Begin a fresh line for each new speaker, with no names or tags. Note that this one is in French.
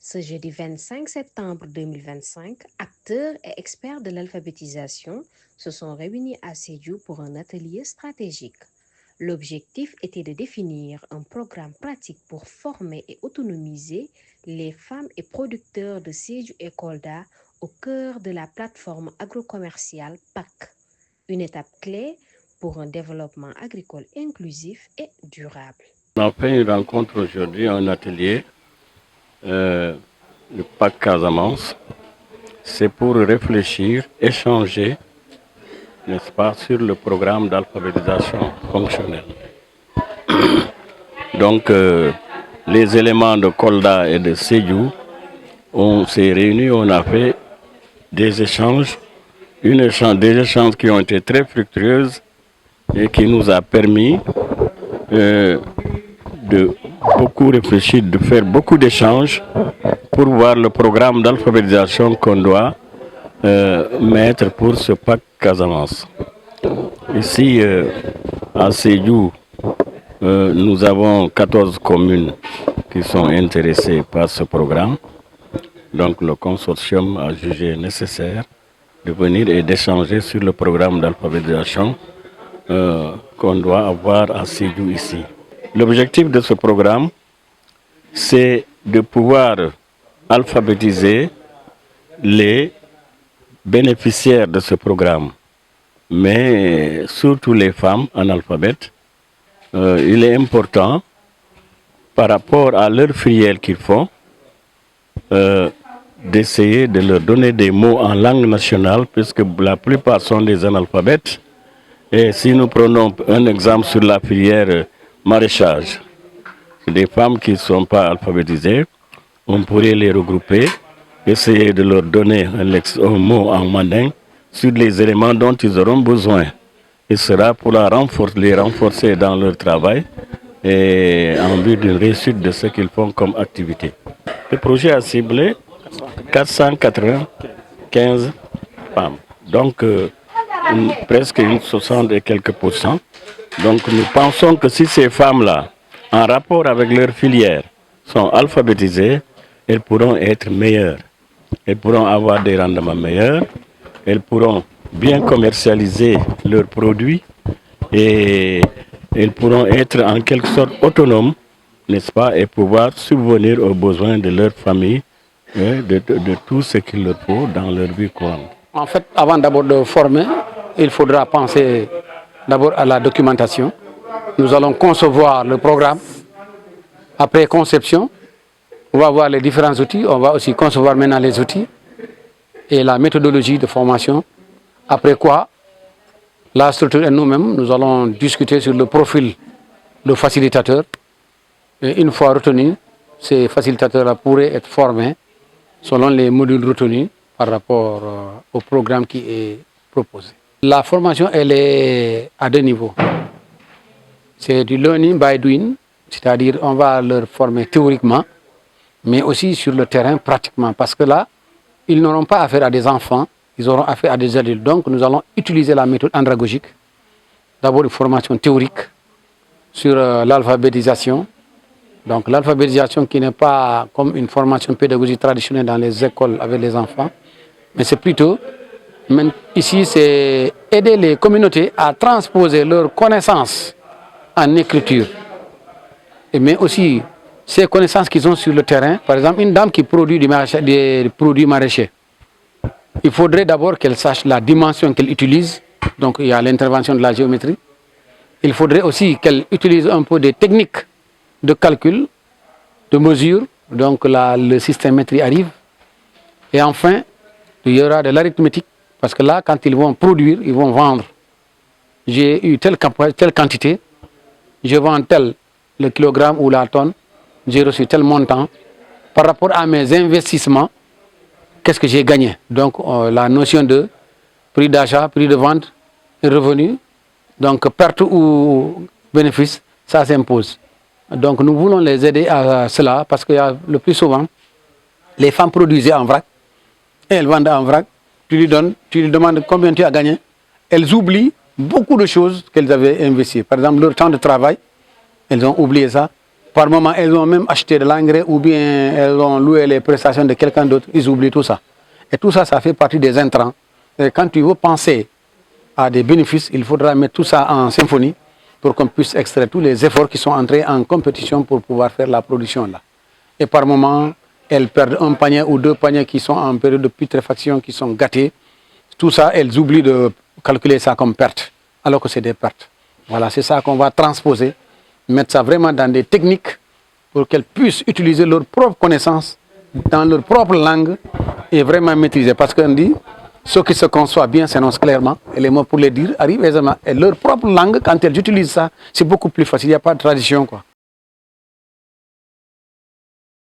Ce jeudi 25 septembre 2025, acteurs et experts de l'alphabétisation se sont réunis à Sédhiou pour un atelier stratégique. L'objectif était de définir un programme pratique pour former et autonomiser les femmes et producteurs de Sédhiou et Kolda au cœur de la plateforme agrocommerciale PAC, une étape clé pour un développement agricole inclusif et durable.
On a fait une rencontre aujourd'hui, un atelier, le PAC Casamance. C'est pour réfléchir, échanger, n'est-ce pas, sur le programme d'alphabétisation fonctionnelle. Donc, les éléments de Kolda et de Sédhiou, on s'est réunis, on a fait des échanges, des échanges qui ont été très fructueuses et qui nous a permis de beaucoup réfléchir, de faire beaucoup d'échanges pour voir le programme d'alphabétisation qu'on doit mettre pour ce PAC Casamance. Ici, à Sédhiou, nous avons 14 communes qui sont intéressées par ce programme. Donc le consortium a jugé nécessaire de venir et d'échanger sur le programme d'alphabétisation qu'on doit avoir à Sédhiou ici. L'objectif de ce programme, c'est de pouvoir alphabétiser les bénéficiaires de ce programme, mais surtout les femmes analphabètes. Il est important, par rapport à leur filière qu'ils font, d'essayer de leur donner des mots en langue nationale, puisque la plupart sont des analphabètes. Et si nous prenons un exemple sur la filière maraîchage, des femmes qui ne sont pas alphabétisées, on pourrait les regrouper, essayer de leur donner un mot en manding sur les éléments dont ils auront besoin. Il sera pour les renforcer dans leur travail et en vue d'une réussite de ce qu'ils font comme activité. Le projet a ciblé 495 femmes, donc presque une 60 et quelques %. Donc nous pensons que si ces femmes-là, en rapport avec leur filière, sont alphabétisées, elles pourront être meilleures. Elles pourront avoir des rendements meilleurs, elles pourront bien commercialiser leurs produits et elles pourront être en quelque sorte autonomes, n'est-ce pas, et pouvoir subvenir aux besoins de leur famille, de tout ce qu'il leur faut dans leur vie courante.
En fait, avant d'abord de former, il faudra penser d'abord à la documentation. Nous allons concevoir le programme. Après conception, on va voir les différents outils. On va aussi concevoir maintenant les outils et la méthodologie de formation. Après quoi, la structure et nous-mêmes, nous allons discuter sur le profil de facilitateur. Et une fois retenus, ces facilitateurs-là pourraient être formés selon les modules retenus par rapport au programme qui est proposé. La formation, elle est à deux niveaux. C'est du learning by doing, c'est-à-dire on va leur former théoriquement, mais aussi sur le terrain pratiquement, parce que là, ils n'auront pas affaire à des enfants, ils auront affaire à des adultes. Donc nous allons utiliser la méthode andragogique. D'abord une formation théorique sur l'alphabétisation. Donc l'alphabétisation qui n'est pas comme une formation pédagogique traditionnelle dans les écoles avec les enfants, mais c'est plutôt, ici, c'est aider les communautés à transposer leurs connaissances en écriture. Mais aussi ces connaissances qu'ils ont sur le terrain. Par exemple, une dame qui produit des produits maraîchers, il faudrait d'abord qu'elle sache la dimension qu'elle utilise. Donc il y a l'intervention de la géométrie. Il faudrait aussi qu'elle utilise un peu des techniques de calcul, de mesure. Donc là, le système métrique arrive. Et enfin, il y aura de l'arithmétique. Parce que là, quand ils vont produire, ils vont vendre. J'ai eu telle quantité, je vends tel le kilogramme ou la tonne, j'ai reçu tel montant. Par rapport à mes investissements, qu'est-ce que j'ai gagné? Donc la notion de prix d'achat, prix de vente, revenu, donc perte ou bénéfice, ça s'impose. Donc nous voulons les aider à cela parce que le plus souvent, les femmes produisaient en vrac, et elles vendent en vrac, tu lui demandes combien tu as gagné, elles oublient beaucoup de choses qu'elles avaient investies. Par exemple, leur temps de travail, elles ont oublié ça. Par moment, elles ont même acheté de l'engrais ou bien elles ont loué les prestations de quelqu'un d'autre. Ils oublient tout ça. Et tout ça, ça fait partie des intrants. Et quand tu veux penser à des bénéfices, il faudra mettre tout ça en symphonie pour qu'on puisse extraire tous les efforts qui sont entrés en compétition pour pouvoir faire la production là. Et par moment, elles perdent un panier ou deux paniers qui sont en période de putréfaction, qui sont gâtés. Tout ça, elles oublient de calculer ça comme perte, alors que c'est des pertes. Voilà, c'est ça qu'on va transposer, mettre ça vraiment dans des techniques pour qu'elles puissent utiliser leur propre connaissance dans leur propre langue et vraiment maîtriser. Parce qu'on dit, ceux qui se conçoivent bien s'énoncent clairement, et les mots pour les dire arrivent aisément. Et leur propre langue, quand elles utilisent ça, c'est beaucoup plus facile, il n'y a pas de tradition, quoi.